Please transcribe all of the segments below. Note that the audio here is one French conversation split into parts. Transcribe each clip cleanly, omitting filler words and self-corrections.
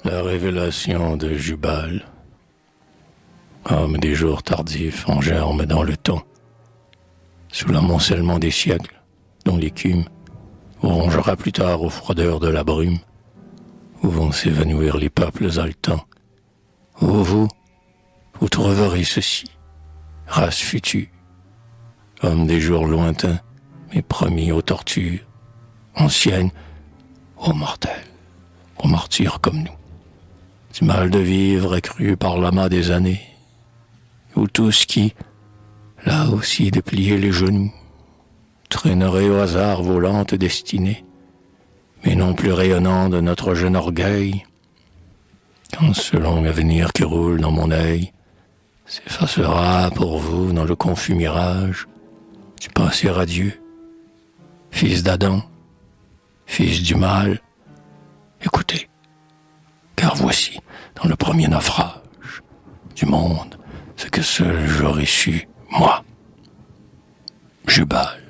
La révélation de Jubal, homme des jours tardifs en germe dans le temps, sous l'amoncellement des siècles, dont l'écume rongera plus tard aux froideurs de la brume, où vont s'évanouir les peuples haletants. Ô vous trouverez ceci, race future, homme des jours lointains, mais promis aux tortures, anciennes, aux mortels, aux martyrs comme nous. Du mal de vivre accru par l'amas des années, ou tous qui, là aussi de plier les genoux, traîneraient au hasard vos lentes destinées, mais non plus rayonnant de notre jeune orgueil, quand ce long avenir qui roule dans mon œil s'effacera pour vous dans le confus mirage du passé radieux. Fils d'Adam, fils du mal, écoutez, car voici, dans le premier naufrage du monde, ce que seul j'aurais su, moi, Jubal.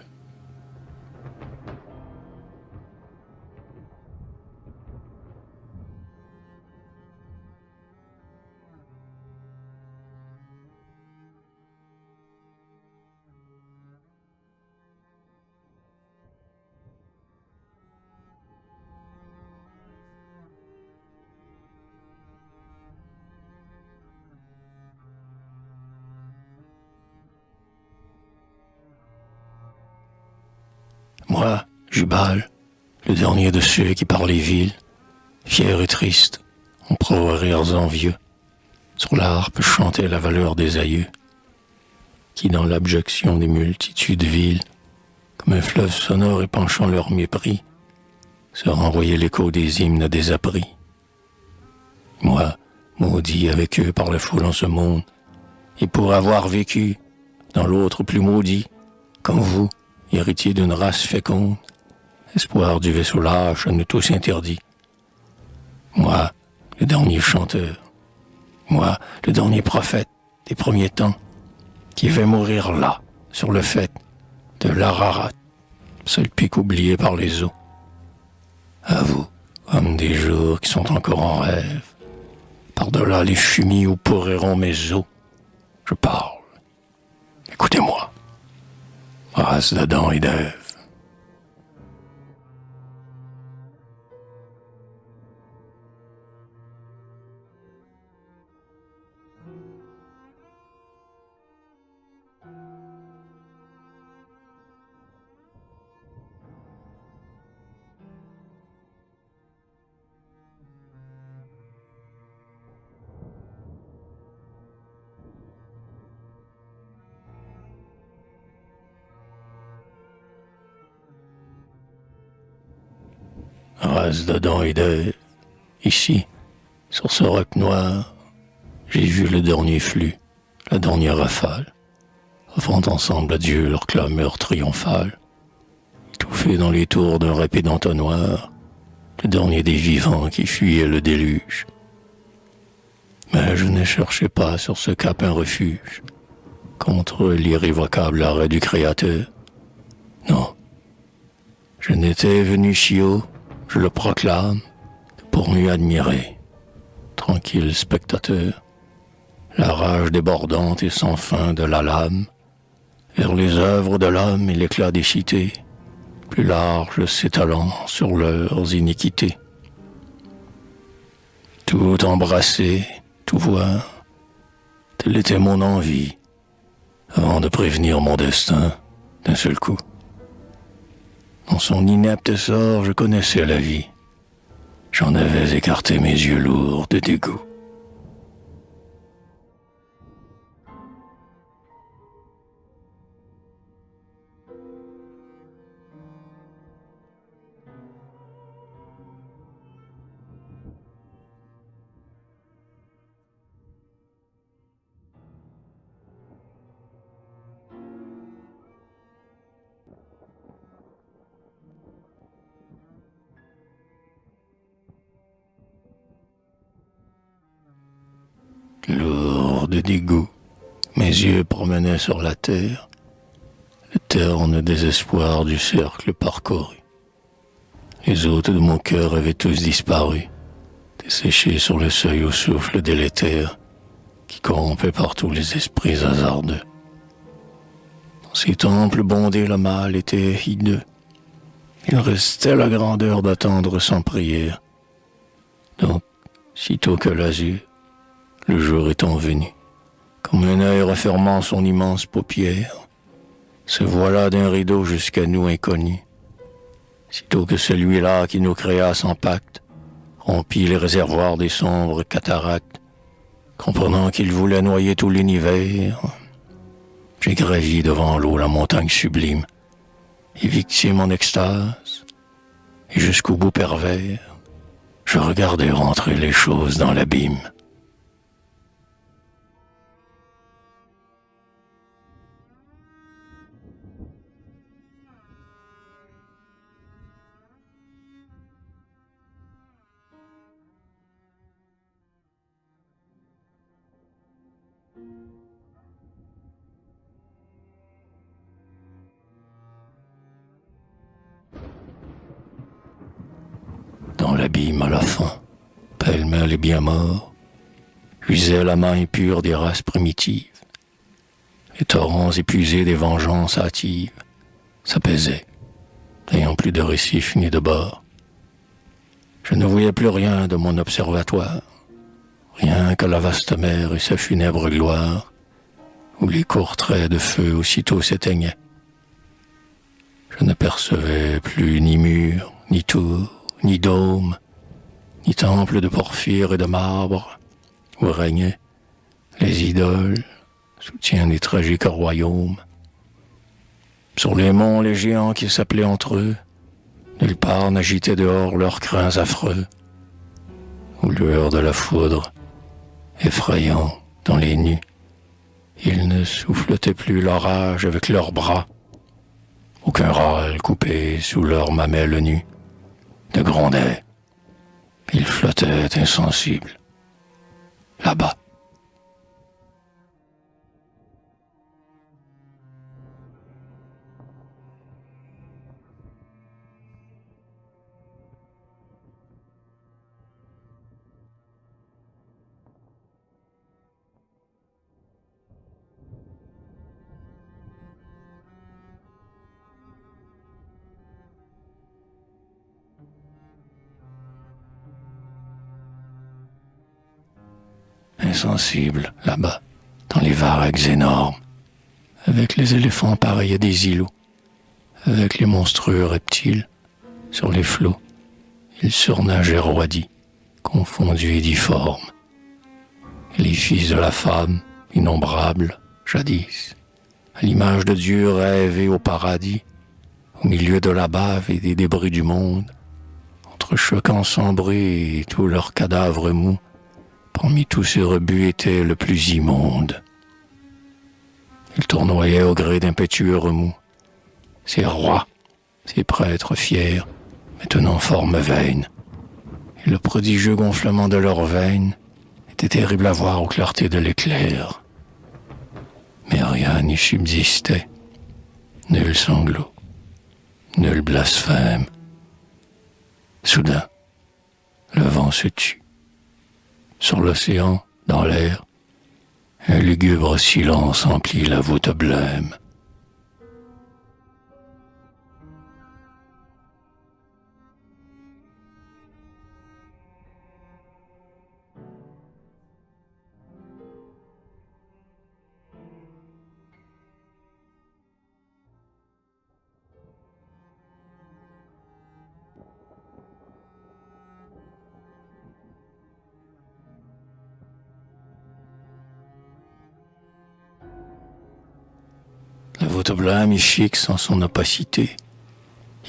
Moi, Jubal, le dernier de ceux qui par les villes, fiers et tristes, en proie à rires envieux, sur la harpe chantait la valeur des aïeux, qui dans l'abjection des multitudes viles, comme un fleuve sonore épanchant leur mépris, se renvoyait l'écho des hymnes désappris. Moi, maudit avec eux par la foule en ce monde, et pour avoir vécu dans l'autre plus maudit, comme vous, héritier d'une race féconde, espoir du vaisseau lâche à nous tous interdit. Moi, le dernier chanteur, moi, le dernier prophète des premiers temps, qui vais mourir là, sur le fait de l'Ararat, seul pic oublié par les eaux. À vous, hommes des jours qui sont encore en rêve, par-delà les fumis où pourriront mes os, je parle. Écoutez-moi, race d'Adam et d'Ève. Race d'Adam et d'Ève, ici, sur ce roc noir, j'ai vu le dernier flux, la dernière rafale, offrant ensemble à Dieu leur clameur triomphale, étouffé dans les tours d'un rapide entonnoir, le dernier des vivants qui fuyait le déluge. Mais je ne cherchais pas sur ce cap un refuge, contre l'irrévocable arrêt du Créateur. Non, je n'étais venu si haut, je le proclame, pour mieux admirer, tranquille spectateur, la rage débordante et sans fin de la lame, vers les œuvres de l'homme et l'éclat des cités, plus larges s'étalant sur leurs iniquités. Tout embrasser, tout voir, telle était mon envie, avant de prévenir mon destin d'un seul coup. Dans son inepte sort, je connaissais la vie. J'en avais écarté mes yeux lourds de dégoût. Lourd de dégoût, mes yeux promenaient sur la terre, le terne désespoir du cercle parcouru. Les hôtes de mon cœur avaient tous disparu, desséché sur le seuil au souffle délétère qui corrompait partout les esprits hasardeux. Dans ces temples bondés, le mal était hideux. Il restait la grandeur d'attendre sans prière. Donc, sitôt que l'azur, le jour étant venu, comme un œil refermant son immense paupière, se voilà d'un rideau jusqu'à nous inconnu. Sitôt que celui-là qui nous créa sans pacte rompit les réservoirs des sombres cataractes, comprenant qu'il voulait noyer tout l'univers, j'ai gravi devant l'eau la montagne sublime, et victime en extase, et jusqu'au bout pervers, je regardais rentrer les choses dans l'abîme. Dans l'abîme à la fin, pêle-mêle et bien mort, luisait la main impure des races primitives. Les torrents épuisés des vengeances hâtives s'apaisaient, n'ayant plus de récifs ni de bords. Je ne voyais plus rien de mon observatoire, rien que la vaste mer et sa funèbre gloire, où les courts traits de feu aussitôt s'éteignaient. Je ne percevais plus ni murs, ni tours, ni dômes, ni temples de porphyre et de marbre, où régnaient les idoles, soutiens des tragiques royaumes. Sur les monts, les géants qui s'appelaient entre eux, nulle part n'agitaient dehors leurs crins affreux, aux lueurs de la foudre, effrayants dans les nues, ils ne souffletaient plus l'orage avec leurs bras, aucun râle coupé sous leurs mamelles nues ne grondait, ils flottaient insensibles, là-bas. Insensible, là-bas, dans les vagues énormes, avec les éléphants pareils à des îlots, avec les monstrueux reptiles, sur les flots, ils surnageaient roidis, confondus et difformes. Et les fils de la femme, innombrables, jadis, à l'image de Dieu rêvés au paradis, au milieu de la bave et des débris du monde, entre choquants encembrés et tous leurs cadavres mous, parmi tous ces rebuts était le plus immonde. Il tournoyait au gré d'impétueux remous. Ces rois, ces prêtres fiers, mais tenant forme vaine. Et le prodigieux gonflement de leurs veines était terrible à voir aux clartés de l'éclair. Mais rien n'y subsistait. Nul sanglot, nul blasphème. Soudain, le vent se tut. Sur l'océan, dans l'air, un lugubre silence emplit la voûte blême. La voûte blême y fixe en son opacité,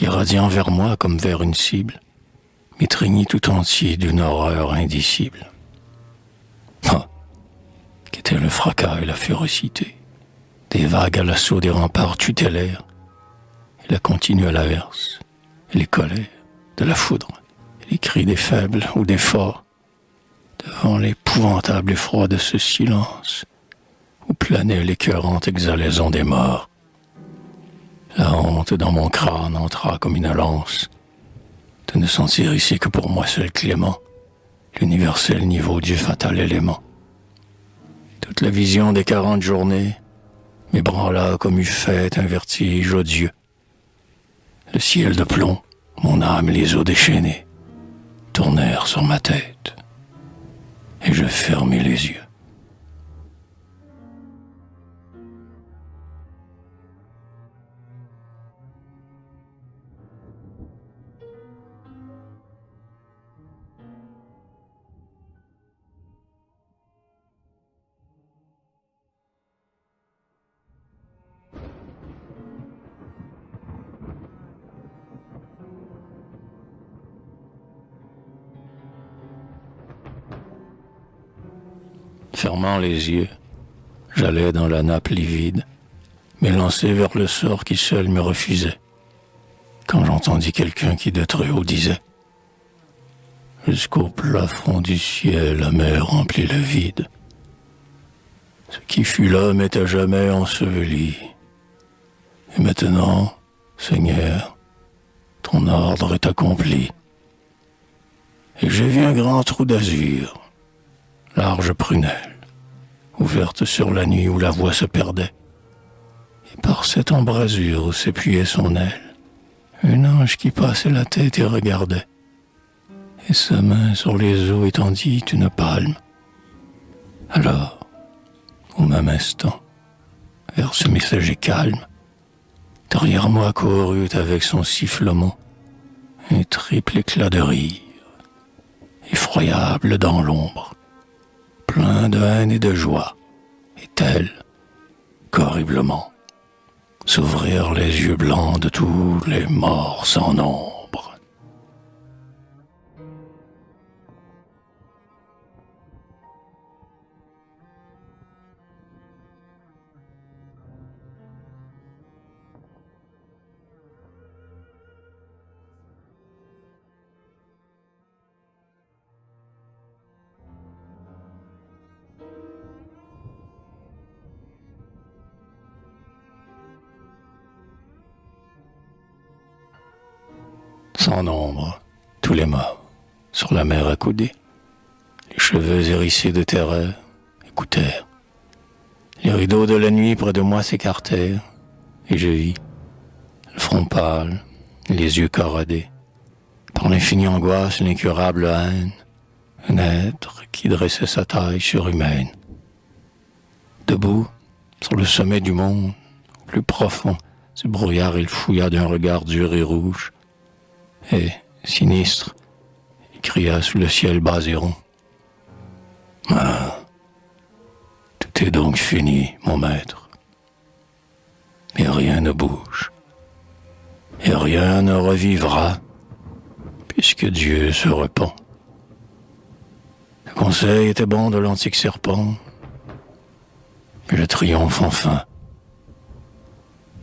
irradiant vers moi comme vers une cible, m'étreignit tout entier d'une horreur indicible. Ah, qu'était le fracas et la férocité, des vagues à l'assaut des remparts tutélaires, et la continuelle averse, et les colères de la foudre, et les cris des faibles ou des forts, devant l'épouvantable effroi de ce silence, où planait l'écœurante exhalaison des morts. La honte dans mon crâne entra comme une lance, de ne sentir ici que pour moi seul Clément, l'universel niveau du fatal élément. Toute la vision des 40 journées m'ébranla comme eût fait un vertige odieux. Le ciel de plomb, mon âme et les eaux déchaînées tournèrent sur ma tête, et je fermai les yeux. Fermant les yeux, j'allais dans la nappe livide, m'élancer vers le sort qui seul me refusait, quand j'entendis quelqu'un qui de très haut disait « Jusqu'au plafond du ciel, la mer remplit le vide. Ce qui fut l'homme est à jamais enseveli. Et maintenant, Seigneur, ton ordre est accompli. » Et j'ai vu un grand trou d'azur, large prunelle, ouverte sur la nuit où la voix se perdait. Et par cette embrasure où s'appuyait son aile, un ange qui passait la tête et regardait. Et sa main sur les eaux étendit une palme. Alors, au même instant, vers ce messager calme, derrière moi courut avec son sifflement un triple éclat de rire, effroyable dans l'ombre, plein de haine et de joie, et tel qu'horriblement s'ouvrirent les yeux blancs de tous les morts sans nombre. Sans nombre, tous les morts, sur la mer accoudés, les cheveux hérissés de terreur, écoutèrent. Les rideaux de la nuit près de moi s'écartèrent, et je vis, le front pâle, les yeux corrodés, par l'infinie angoisse, l'incurable haine, un être qui dressait sa taille surhumaine. Debout, sur le sommet du monde, au plus profond, ce brouillard il fouilla d'un regard dur et rouge, et, sinistre, il cria sous le ciel bas et rond. « Ah, tout est donc fini, mon maître. Et rien ne bouge, et rien ne revivra, puisque Dieu se repent. Le conseil était bon de l'antique serpent, mais je triomphe enfin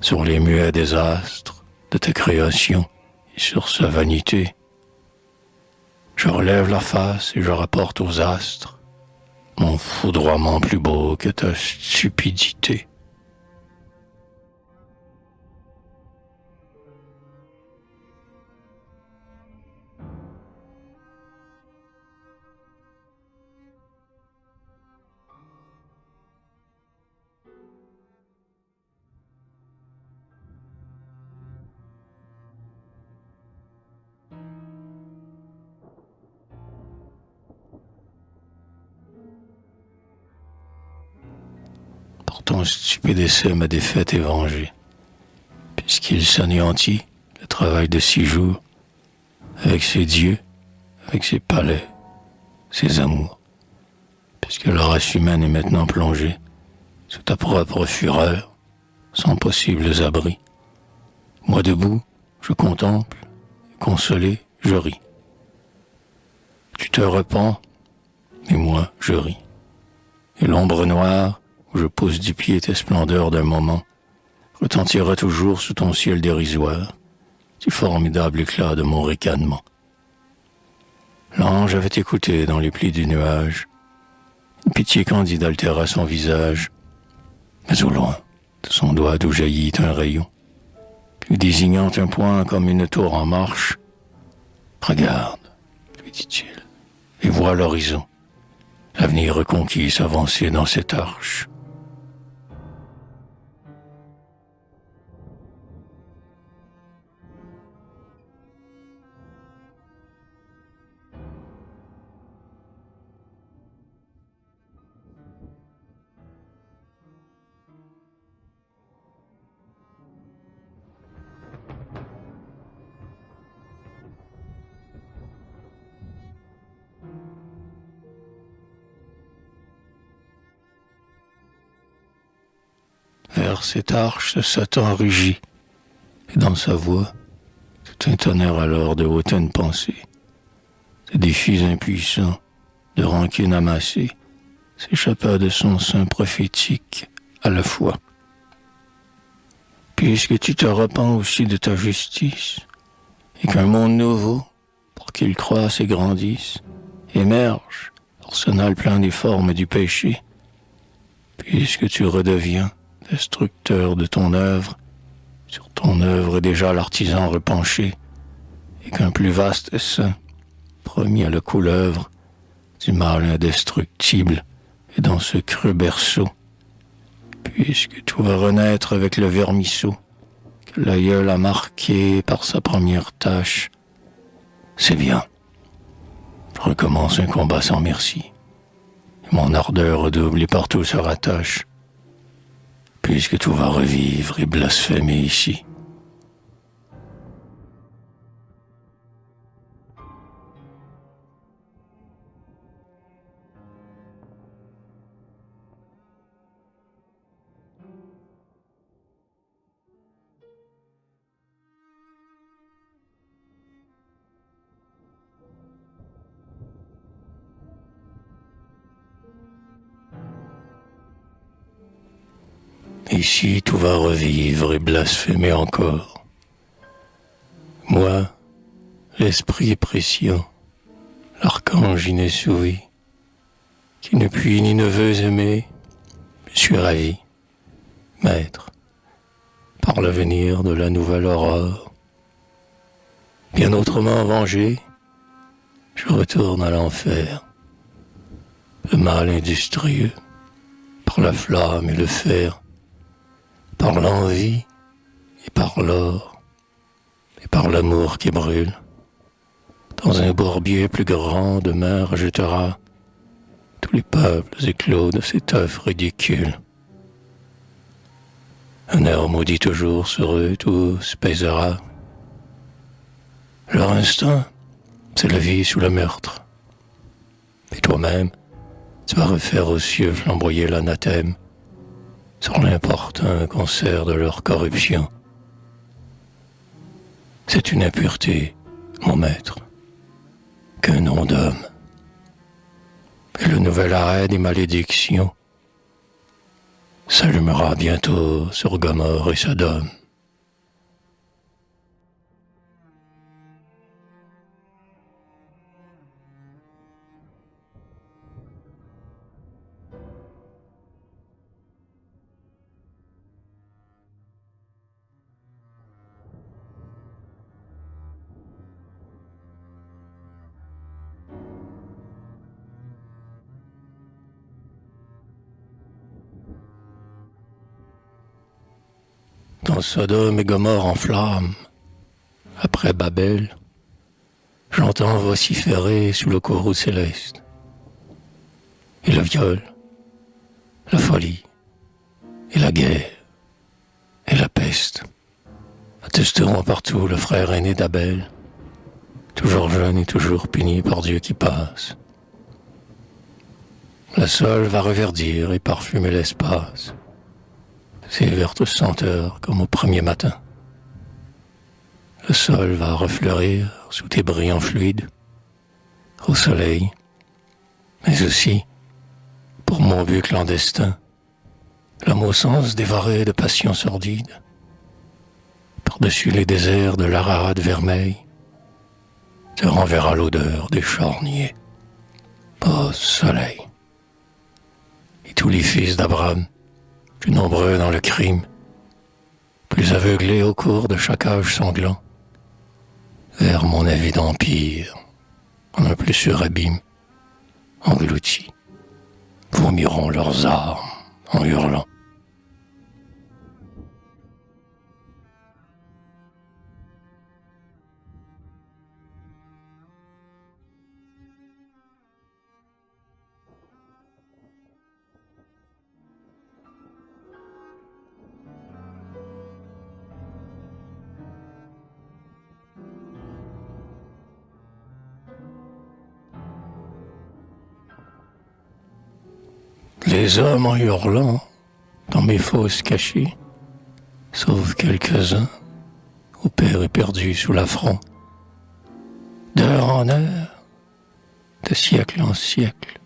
sur les muets désastres de ta création. Et sur sa vanité, je relève la face et je rapporte aux astres mon foudroiement plus beau que ta stupidité. Ton stupide essai ma défaite est vengée, puisqu'il s'anéantit, le travail de 6 jours, avec ses dieux, avec ses palais, ses amours, puisque la race humaine est maintenant plongée sous ta propre fureur, sans possibles abris. Moi debout, je contemple, et consolé, je ris. Tu te repens, et moi je ris. Et l'ombre noire, où je pose du pied tes splendeurs d'un moment, retentira toujours sous ton ciel dérisoire, du formidable éclat de mon ricanement. L'ange avait écouté dans les plis du nuage, une pitié candide altéra son visage, mais au loin, de son doigt d'où jaillit un rayon, lui désignant un point comme une tour en marche, « Regarde, lui dit-il, et vois l'horizon, l'avenir reconquis s'avancer dans cette arche. Vers cette arche, Satan rugit, et dans sa voix, tout un tonnerre alors de hautaines pensées, de défis impuissants, de rancune amassée, s'échappa de son sein prophétique à la fois. Puisque tu te repens aussi de ta justice, et qu'un monde nouveau, pour qu'il croisse et grandisse, émerge, arsenal plein des formes du péché, puisque tu redeviens destructeur de ton œuvre, sur ton œuvre déjà l'artisan repenché, et qu'un plus vaste sein, promis à la couleuvre, du mal indestructible, est dans ce creux berceau, puisque tout va renaître avec le vermisseau, que l'aïeul a marqué par sa première tâche. C'est bien. Je recommence un combat sans merci, et mon ardeur redouble et partout se rattache, puisque tout va revivre et blasphémer ici. Ici, tout va revivre et blasphémer encore. Moi, l'esprit précieux, l'archange inesouvi, qui ne puis ni ne veut aimer, je suis ravi, maître, par l'avenir de la nouvelle aurore. Bien autrement vengé, je retourne à l'enfer. Le mal industrieux, par la flamme et le fer, par l'envie et par l'or, et par l'amour qui brûle. Dans un bourbier plus grand, demain rejettera tous les peuples éclos de cet œuf ridicule. Un air maudit toujours sur eux tous pèsera. Leur instinct, c'est la vie sous le meurtre. Et toi-même, tu vas refaire aux cieux flamboyer l'anathème sur l'importun concert de leur corruption. C'est une impureté, mon maître, qu'un nom d'homme. Et le nouvel arrêt des malédictions s'allumera bientôt sur Gomorrhe et Sodome. Dans Sodome et Gomorrhe en flammes, après Babel, j'entends vociférer sous le courroux céleste. Et le viol, la folie, et la guerre, et la peste attesteront partout le frère aîné d'Abel, toujours jeune et toujours puni par Dieu qui passe. La Sol va reverdir et parfumer l'espace, ses vertes senteurs comme au premier matin. Le sol va refleurir sous tes brillants fluides, au soleil, mais aussi, pour mon but clandestin, l'homme au sens dévoré de passions sordides, par-dessus les déserts de l'Ararat vermeil, te renverra l'odeur des charniers. Ô soleil! Et tous les fils d'Abraham, plus nombreux dans le crime, plus aveuglés au cours de chaque âge sanglant, vers mon avide empire, en un plus sûr abîme, engloutis, vomiront leurs armes en hurlant. Les hommes en hurlant, dans mes fosses cachées, sauf quelques-uns, au père éperdu sous l'affront, d'heure en heure, de siècle en siècle,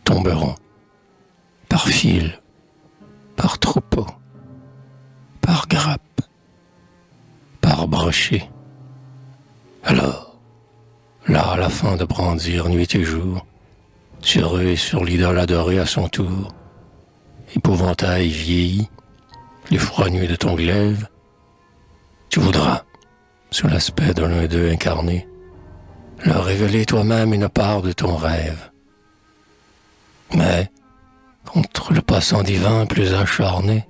tomberont, par file, par troupeau, par grappe, par brochet. Alors, là à la fin de brandir nuit et jour, sur eux et sur l'idole adorée à son tour, épouvantail vieilli, les froids nuits de ton glaive, tu voudras, sous l'aspect de l'un d'eux incarné, leur révéler toi-même une part de ton rêve. Mais, contre le passant divin plus acharné,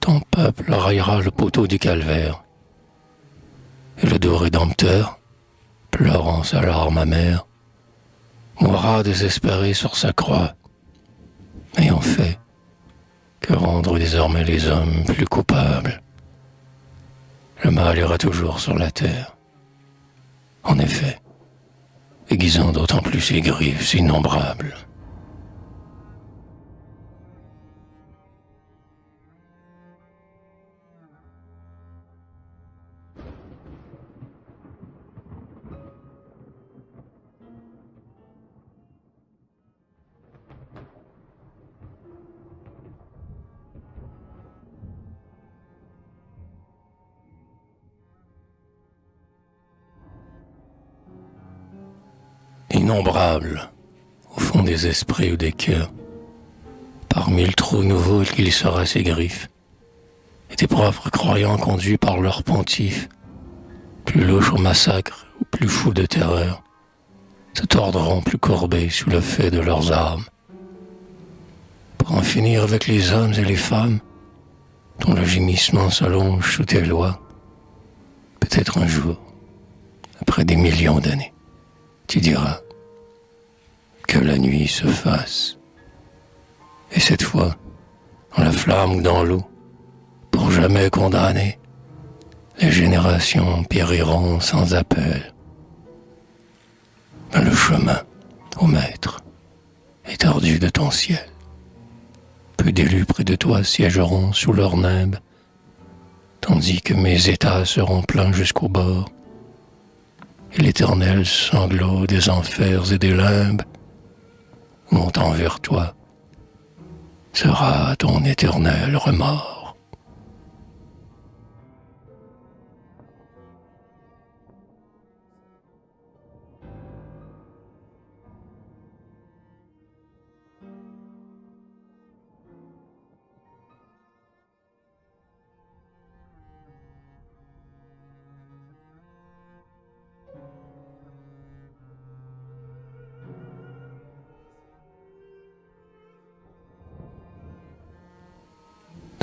ton peuple raillera le poteau du calvaire, et le doux rédempteur, pleurant sa larme amère, mourra désespéré sur sa croix, ayant fait que rendre désormais les hommes plus coupables. Le mal ira toujours sur la terre, en effet, aiguisant d'autant plus ses griffes innombrables. Innombrables, au fond des esprits ou des cœurs, par mille trous nouveaux il glissera ses griffes, et tes propres croyants conduits par leur pontife, plus louches au massacre ou plus fous de terreur, se tordront plus courbés sous le fait de leurs armes, pour en finir avec les hommes et les femmes, dont le gémissement s'allonge sous tes lois. Peut-être un jour, après des millions d'années, tu diras que la nuit se fasse. Et cette fois, dans la flamme ou dans l'eau, pour jamais condamner, les générations périront sans appel. Le chemin, ô maître, est tordu de ton ciel. Peu d'élus près de toi siégeront sous leur nimbe, tandis que mes états seront pleins jusqu'au bord, et l'éternel sanglot des enfers et des limbes, montant vers toi, sera ton éternel remords.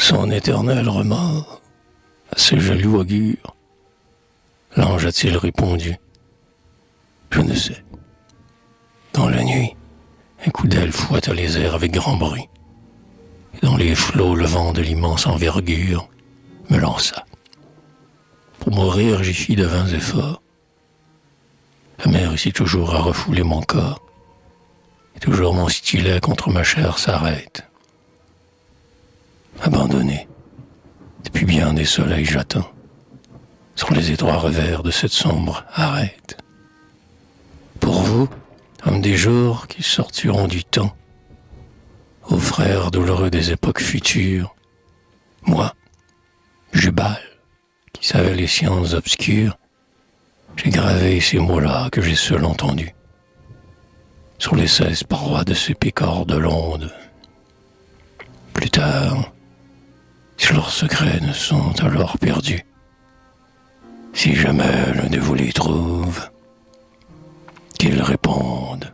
Son éternel remords, à ce jaloux augure, l'ange a-t-il répondu? Je ne sais. Dans la nuit, un coup d'aile fouetta les airs avec grand bruit, et dans les flots le vent de l'immense envergure me lança. Pour mourir, j'y fis de vains efforts. La mer ici toujours a refoulé mon corps, et toujours mon stylet contre ma chair s'arrête. Abandonné, depuis bien des soleils j'attends, sur les étroits revers de cette sombre arête. Pour vous, hommes des jours qui sortiront du temps, aux frères douloureux des époques futures, moi, Jubal, qui savais les sciences obscures, j'ai gravé ces mots-là que j'ai seul entendus, sur les 16 parois de ce pécor de l'onde. Plus tard, si leurs secrets ne sont alors perdus, si jamais l'un de vous les trouve, qu'ils répondent